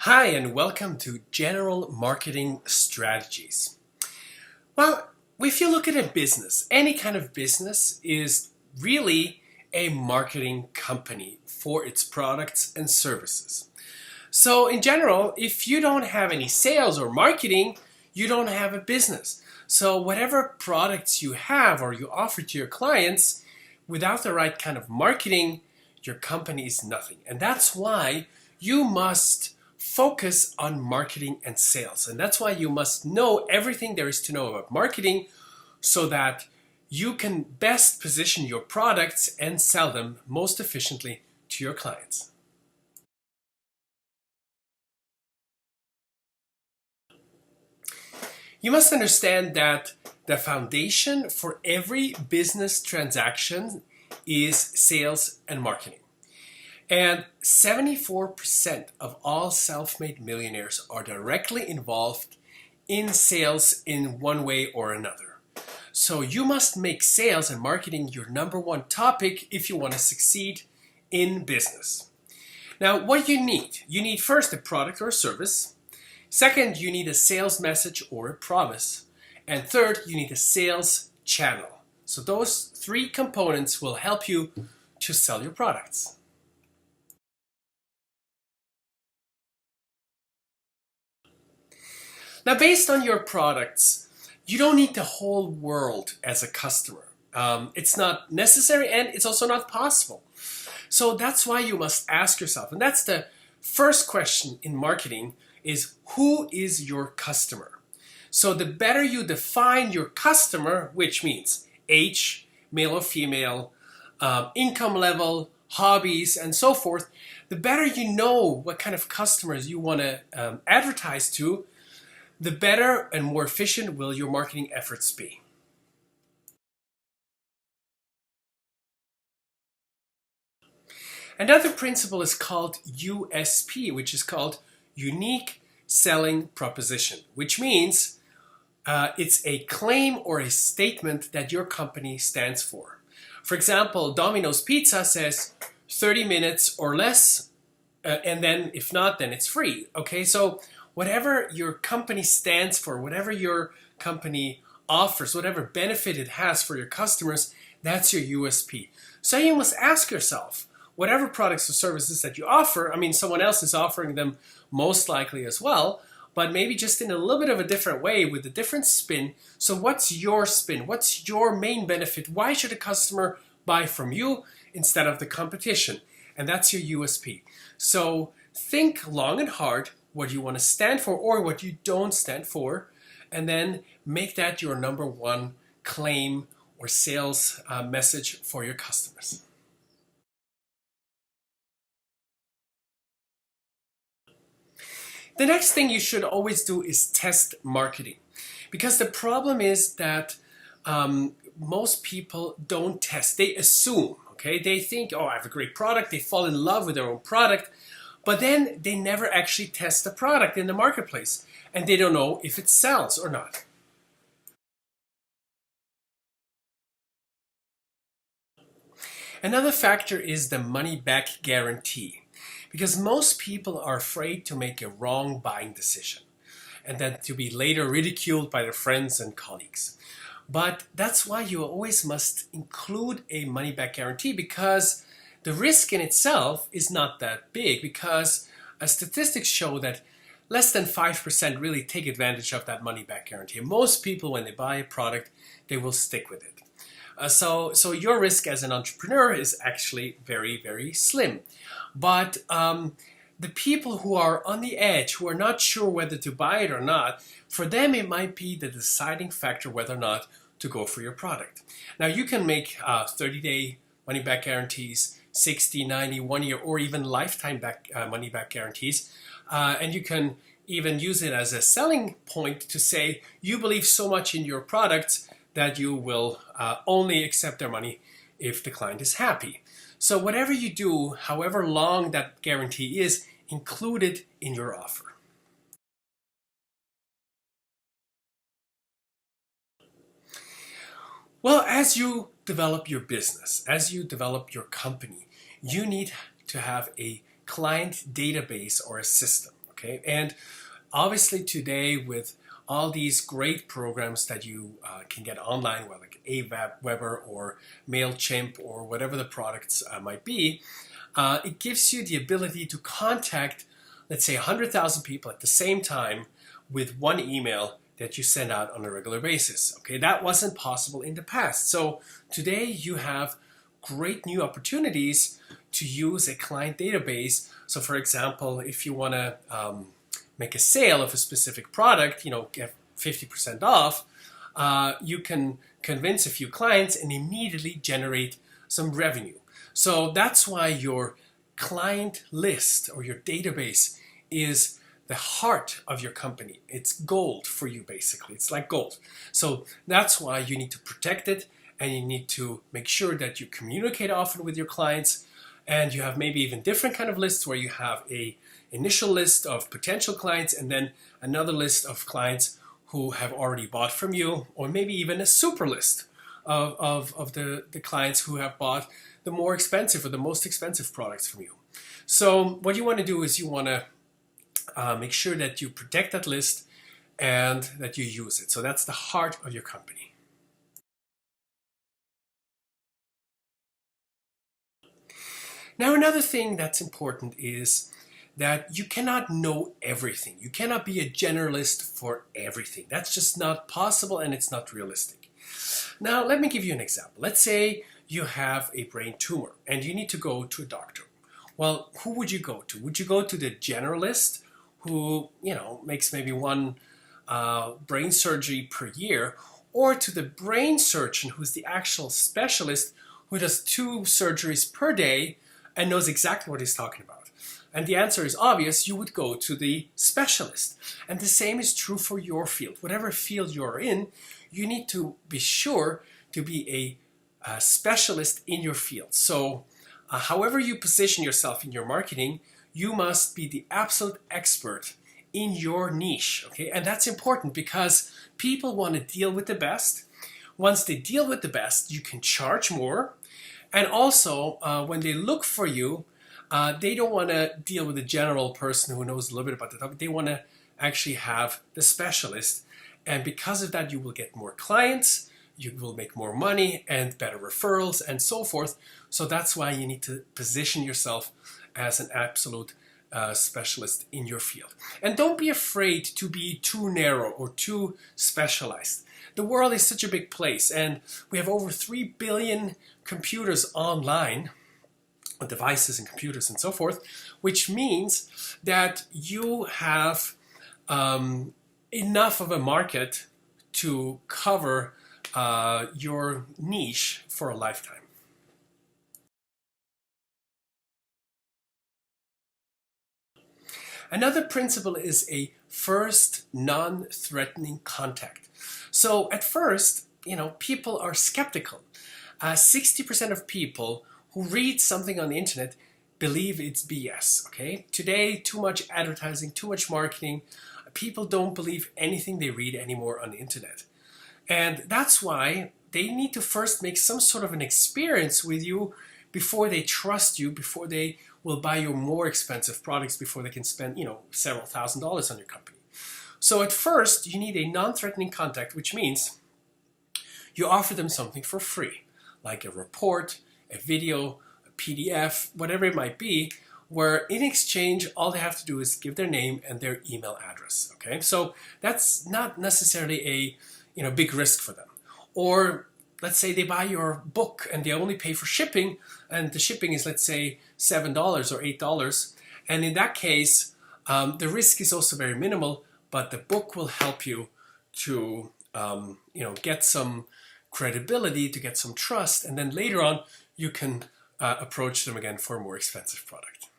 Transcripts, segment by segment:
Hi, and welcome to General Marketing Strategies. Well, if you look at a business, any kind of business is really a marketing company for its products and services. So in general, if you don't have any sales or marketing, you don't have a business. So whatever products you have or you offer to your clients, without the right kind of marketing, your company is nothing. And that's why you must focus on marketing and sales. And that's why you must know everything there is to know about marketing so that you can best position your products and sell them most efficiently to your clients. You must understand that the foundation for every business transaction is sales and marketing. And 74% of all self-made millionaires are directly involved in sales in one way or another. So you must make sales and marketing your number one topic if you want to succeed in business. Now, what you need first a product or a service. Second, you need a sales message or a promise. And third, you need a sales channel. So those three components will help you to sell your products. Now, based on your products, you don't need the whole world as a customer. It's not necessary and it's also not possible. So that's why you must ask yourself, and that's the first question in marketing, is who is your customer? So the better you define your customer, which means age, male or female, income level, hobbies, and so forth, the better you know what kind of customers you want to advertise to, the better and more efficient will your marketing efforts be. Another principle is called USP, which is called Unique Selling Proposition, which means it's a claim or a statement that your company stands for. For example, Domino's Pizza says 30 minutes or less, and then if not, then it's free. Okay, so whatever your company stands for, whatever your company offers, whatever benefit it has for your customers, that's your USP. So you must ask yourself, whatever products or services that you offer, I mean, someone else is offering them most likely as well, but maybe just in a little bit of a different way with a different spin. So what's your spin? What's your main benefit? Why should a customer buy from you instead of the competition? And that's your USP. So think long and hard what you want to stand for or what you don't stand for, and then make that your number one claim or sales message for your customers. The next thing you should always do is test marketing, because the problem is that most people don't test. They assume, okay? They think, oh, I have a great product. They fall in love with their own product, but then they never actually test the product in the marketplace, and they don't know if it sells or not. Another factor is the money-back guarantee, because most people are afraid to make a wrong buying decision and then to be later ridiculed by their friends and colleagues. But that's why you always must include a money-back guarantee, because the risk in itself is not that big, because statistics show that less than 5% really take advantage of that money-back guarantee. Most people, when they buy a product, they will stick with it. So your risk as an entrepreneur is actually very, very slim. But the people who are on the edge, who are not sure whether to buy it or not, for them it might be the deciding factor whether or not to go for your product. Now you can make 30-day money-back guarantees, 60, 90, 1 year, or even lifetime money-back guarantees. And you can even use it as a selling point to say you believe so much in your product that you will only accept their money if the client is happy. So whatever you do, however long that guarantee is, include it in your offer. Well, as you develop your business, as you develop your company, you need to have a client database or a system. okay? And obviously today with all these great programs that you can get online, well, like Aweber or MailChimp or whatever the products might be, it gives you the ability to contact, let's say, 100,000 people at the same time with one email that you send out on a regular basis. Okay, that wasn't possible in the past. So today you have great new opportunities to use a client database. So for example, if you want to make a sale of a specific product, get 50% off, you can convince a few clients and immediately generate some revenue. So that's why your client list or your database is the heart of your company. It's gold for you, basically. It's like gold. So that's why you need to protect it, and you need to make sure that you communicate often with your clients, and you have maybe even different kind of lists where you have a initial list of potential clients and then another list of clients who have already bought from you, or maybe even a super list of the clients who have bought the more expensive or the most expensive products from you. So what you want to do is you want to make sure that you protect that list and that you use it. So that's the heart of your company. Now, another thing that's important is that you cannot know everything. You cannot be a generalist for everything. That's just not possible, and it's not realistic. Now, let me give you an example. Let's say you have a brain tumor and you need to go to a doctor. Well, who would you go to? Would you go to the generalist who, makes maybe one brain surgery per year, or to the brain surgeon who's the actual specialist who does 2 surgeries per day and knows exactly what he's talking about? And the answer is obvious. You would go to the specialist. And the same is true for your field. Whatever field you're in, you need to be sure to be a specialist in your field. So however you position yourself in your marketing, you must be the absolute expert in your niche. Okay? And that's important because people want to deal with the best. Once they deal with the best, you can charge more. And also, when they look for you, they don't want to deal with a general person who knows a little bit about the topic. They want to actually have the specialist. And because of that, you will get more clients, you will make more money and better referrals and so forth. So that's why you need to position yourself as an absolute specialist in your field. And don't be afraid to be too narrow or too specialized. The world is such a big place, and we have over 3 billion computers online, devices and computers and so forth, which means that you have enough of a market to cover your niche for a lifetime. Another principle is a first non-threatening contact. So at first, people are skeptical. 60% of people who read something on the internet believe it's BS, okay? Today, too much advertising, too much marketing. People don't believe anything they read anymore on the internet. And that's why they need to first make some sort of an experience with you before they trust you, before they will buy you more expensive products, before they can spend, several $1,000s on your company. So at first, you need a non-threatening contact, which means you offer them something for free, like a report, a video, a PDF, whatever it might be, where in exchange, all they have to do is give their name and their email address, okay? So that's not necessarily a big risk for them. Or let's say they buy your book and they only pay for shipping, and the shipping is, let's say, $7 or $8. And in that case, the risk is also very minimal, but the book will help you to get some credibility, to get some trust, and then later on you can approach them again for a more expensive product.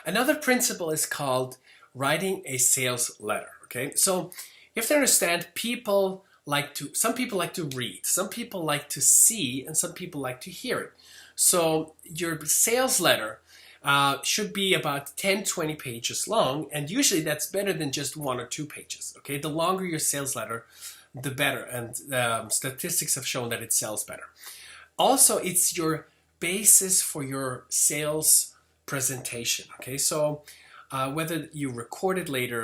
Another principle is called writing a sales letter. Okay, so you have to understand some people like to read, some people like to see, and some people like to hear it. So your sales letter should be about 10-20 pages long, and usually that's better than just 1 or 2 pages. Okay, the longer your sales letter, the better, and statistics have shown that it sells better. Also, it's your basis for your sales presentation. Okay, so whether you record it later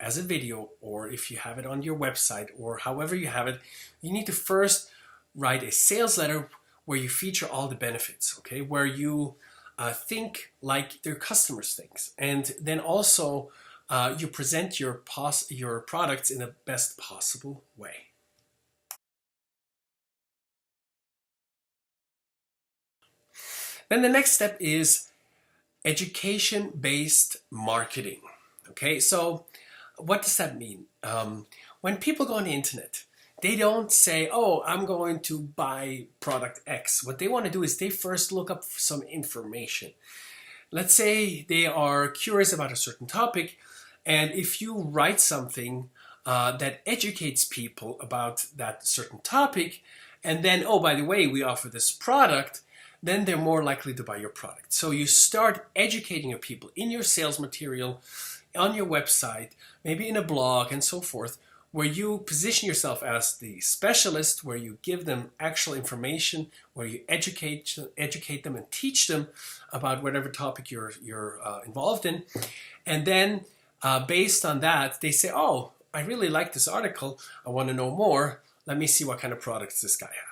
as a video, or if you have it on your website, or however you have it, you need to first write a sales letter where you feature all the benefits, okay, where you think like their customers think, and then also you present your products in the best possible way. Then the next step is education-based marketing. Okay, so what does that mean? When people go on the internet, they don't say, oh, I'm going to buy product X. What they want to do is they first look up some information. Let's say they are curious about a certain topic, and if you write something that educates people about that certain topic, and then, oh, by the way, we offer this product, then they're more likely to buy your product. So you start educating your people in your sales material, on your website, maybe in a blog and so forth, where you position yourself as the specialist, where you give them actual information, where you educate them and teach them about whatever topic you're involved in. And then based on that, they say, oh, I really like this article. I want to know more. Let me see what kind of products this guy has.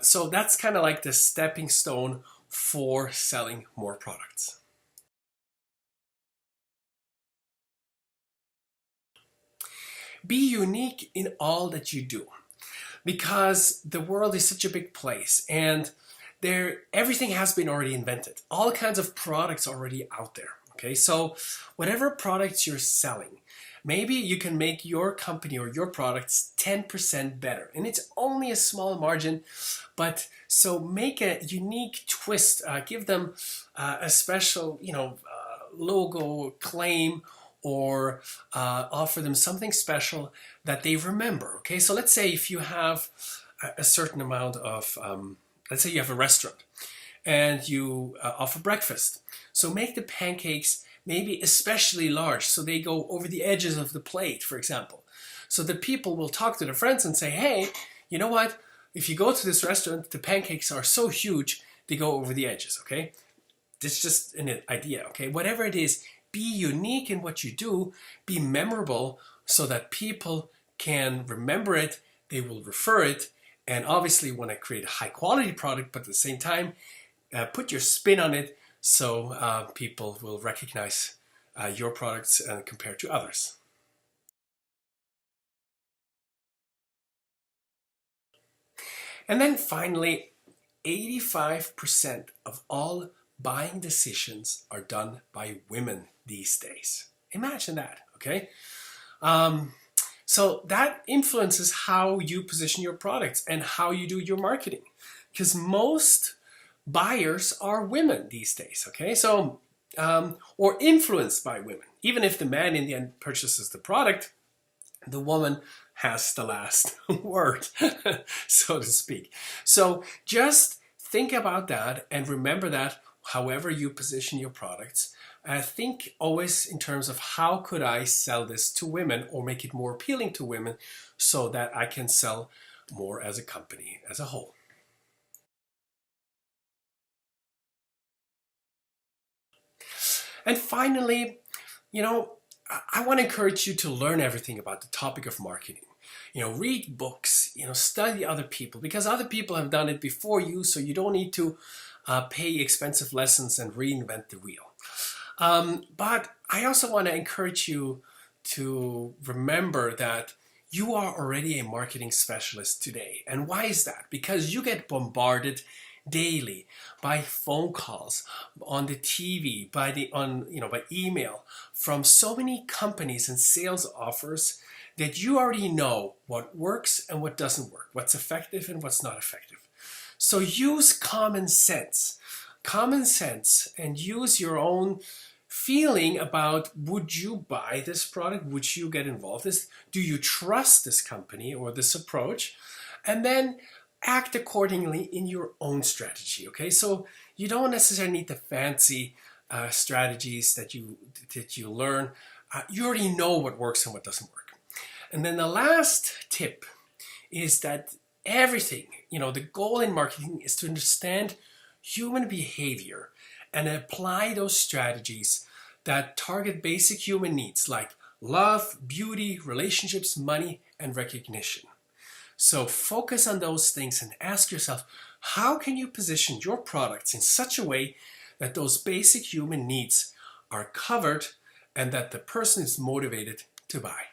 So that's kind of like the stepping stone for selling more products. Be unique in all that you do, because the world is such a big place, and everything has been already invented. All kinds of products are already out there. Okay, so whatever products you're selling, maybe you can make your company or your products 10% better, and it's only a small margin, but so make a unique twist, give them a special, logo claim, or offer them something special that they remember. Okay, so let's say if you have a certain amount of, let's say you have a restaurant and you offer breakfast. So make the pancakes maybe especially large, so they go over the edges of the plate, for example. So the people will talk to their friends and say, hey, you know what? If you go to this restaurant, the pancakes are so huge, they go over the edges, okay? It's just an idea, okay? Whatever it is, be unique in what you do, be memorable so that people can remember it, they will refer it, and obviously want to create a high quality product, but at the same time, put your spin on it so people will recognize your products compared to others. And then finally, 85% of all buying decisions are done by women these days. Imagine that, okay? So that influences how you position your products and how you do your marketing, because most buyers are women these days, okay? So, or influenced by women. Even if the man in the end purchases the product, the woman has the last word, so to speak. So just think about that and remember that however you position your products, think always in terms of how could I sell this to women or make it more appealing to women so that I can sell more as a company as a whole. And finally, I want to encourage you to learn everything about the topic of marketing. Read books, study other people, because other people have done it before you, so you don't need to pay expensive lessons and reinvent the wheel. But I also want to encourage you to remember that you are already a marketing specialist today. And why is that? Because you get bombarded daily by phone calls, on the TV, by email, from so many companies and sales offers that you already know what works and what doesn't work, what's effective and what's not effective. So use common sense, and use your own feeling about, would you buy this product? Would you get involved in this? Do you trust this company or this approach? And then act accordingly in your own strategy, okay? So you don't necessarily need the fancy strategies that you learn. You already know what works and what doesn't work. And then the last tip is that everything, the goal in marketing is to understand human behavior and apply those strategies that target basic human needs like love, beauty, relationships, money, and recognition. So focus on those things and ask yourself, how can you position your products in such a way that those basic human needs are covered and that the person is motivated to buy?